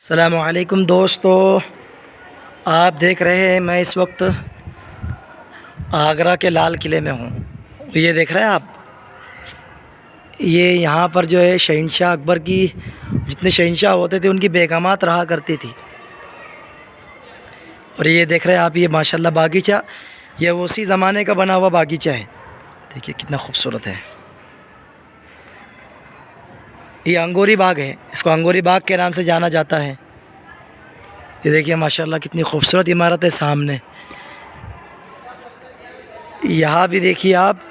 अस्सलामुअलैकुम दोस्तों, आप देख रहे हैं मैं इस वक्त आगरा के लाल किले में हूँ। ये देख रहे हैं आप, ये यहाँ पर जो है शहंशाह अकबर की जितने शहंशाह होते थे उनकी बेगमात रहा करती थी। और ये देख रहे हैं आप, ये माशाल्लाह बागीचा, ये उसी ज़माने का बना हुआ बागीचा है। देखिए कितना खूबसूरत है। ये अंगूरी बाग है, इसको अंगूरी बाग के नाम से जाना जाता है। ये देखिए माशाल्लाह कितनी खूबसूरत इमारत है सामने। यहाँ भी देखिए आप,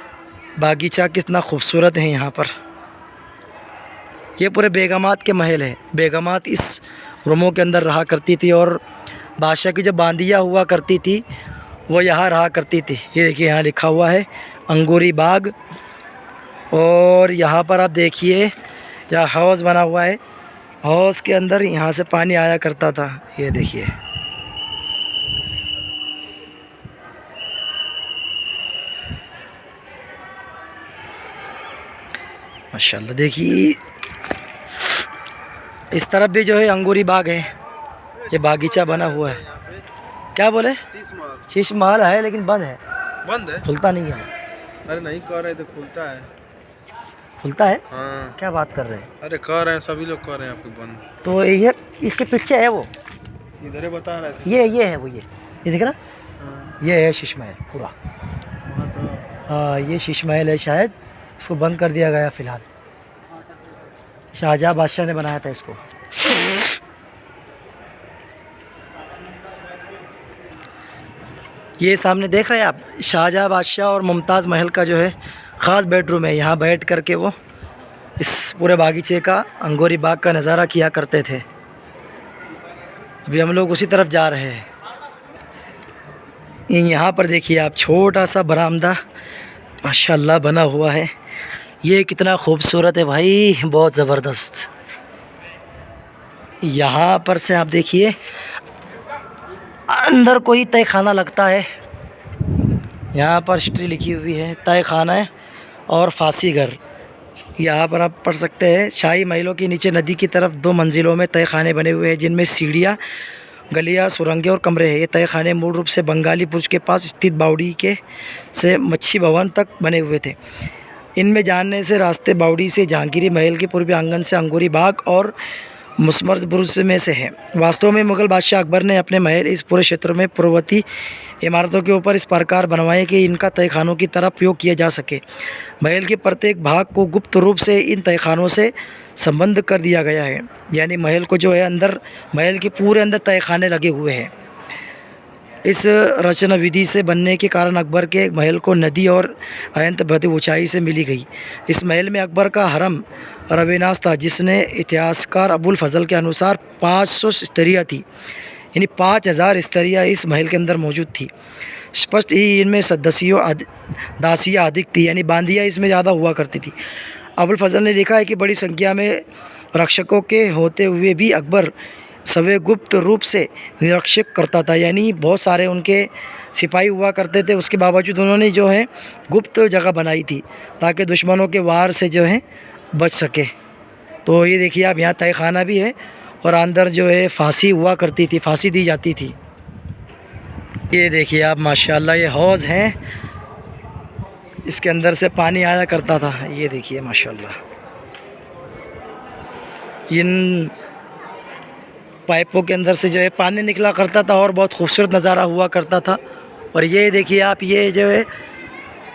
बागीचा कितना खूबसूरत है यहाँ पर। ये पूरे बेगमात के महल है। बेगमात इस रूमों के अंदर रहा करती थी और बादशाह की जो बांदियाँ हुआ करती थी वो यहाँ रहा करती थी। ये देखिए यहाँ लिखा हुआ है अंगूरी बाग। और यहाँ पर आप देखिए, यहाँ हौज़ बना हुआ है। हौज़ के अंदर यहाँ से पानी आया करता था। ये देखिए माशाल्लाह। देखिए इस तरफ भी जो है अंगूरी बाग है, ये बागीचा बना हुआ है। क्या बोले? शीश महल है लेकिन बंद है। बंद है? खुलता नहीं है। अरे नहीं कह रहे थे खुलता है। खुलता है? हाँ। क्या बात कर रहे हैं? अरे कह रहे हैं, सभी लोग कह रहे हैं आपको बंद। तो ये इसके पीछे है वो, इधर ही बता रहे थे। ये है वो, ये दिख रहा? हाँ। ये है शीश महल पूरा। वहाँ तो हाँ ये शीश महल है, शायद इसको बंद कर दिया गया फ़िलहाल। शाहजहाँ बादशाह ने बनाया था इसको। ये सामने देख रहे हैं आप, शाहजहाँ बादशाह और मुमताज़ महल का जो है ख़ास बेडरूम है। यहाँ बैठ कर के वो इस पूरे बागीचे का, अंगूरी बाग का नज़ारा किया करते थे। अभी हम लोग उसी तरफ जा रहे हैं। यहाँ पर देखिए आप, छोटा सा बरामदा माशाल्लाह बना हुआ है। ये कितना खूबसूरत है भाई, बहुत ज़बरदस्त। यहाँ पर से आप देखिए, अंदर कोई तय खाना लगता है। यहाँ पर हिस्ट्री लिखी हुई है, तय खाना है और फांसी घर। यहाँ पर आप पढ़ सकते हैं, शाही महलों के नीचे नदी की तरफ 2 मंजिलों में तय खाने बने हुए हैं, जिनमें सीढ़ियाँ, गलियाँ, सुरंगें और कमरे हैं। ये तय खाने मूल रूप से बंगाली बुर्ज के पास स्थित बावड़ी के से मच्छी भवन तक बने हुए थे। इनमें जाने से रास्ते बावड़ी से जहांगीरी महल के पूर्वी आंगन से अंगूरी बाग और मुसमर्द बुर्ज में से है। वास्तव में मुग़ल बादशाह अकबर ने अपने महल इस पूरे क्षेत्र में पूर्ववर्ती इमारतों के ऊपर इस प्रकार बनवाए कि इनका तहखानों की तरह उपयोग किया जा सके। महल के प्रत्येक भाग को गुप्त रूप से इन तहखानों से संबद्ध कर दिया गया है। यानी महल को जो है अंदर, महल के पूरे अंदर तहखाने लगे हुए हैं। इस रचना विधि से बनने के कारण अकबर के महल को नदी और अनंत बड़ी ऊंचाई से मिली गई। इस महल में अकबर का हरम रवेनास था, जिसने इतिहासकार अबुल फजल के अनुसार 500 स्त्रियाँ थी, यानी 5000 स्त्रियाँ इस महल के अंदर मौजूद थी। स्पष्ट ही इनमें दासियाँ अधिक थी, यानी बांदियाँ इसमें ज़्यादा हुआ करती थी। अबुल फजल ने लिखा है कि बड़ी संख्या में रक्षकों के होते हुए भी अकबर सवे गुप्त रूप से निरीक्षक करता था, यानी बहुत सारे उनके सिपाही हुआ करते थे। उसके बावजूद उन्होंने जो है गुप्त जगह बनाई थी ताकि दुश्मनों के वार से जो है बच सके। तो ये देखिए आप, यहाँ तय खाना भी है और अंदर जो है फांसी हुआ करती थी, फांसी दी जाती थी। ये देखिए आप माशाल्लाह, ये हौज़ है, इसके अंदर से पानी आया करता था। ये देखिए माशाल्लाह, इन पाइपों के अंदर से जो है पानी निकला करता था और बहुत खूबसूरत नज़ारा हुआ करता था। और ये देखिए आप, ये जो है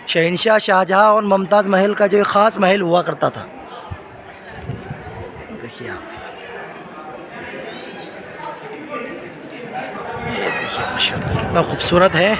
शहंशाह शाहजहाँ और मुमताज़ महल का जो ख़ास महल हुआ करता था। देखिए आप, ये देखिए माशाल्लाह कितना खूबसूरत है।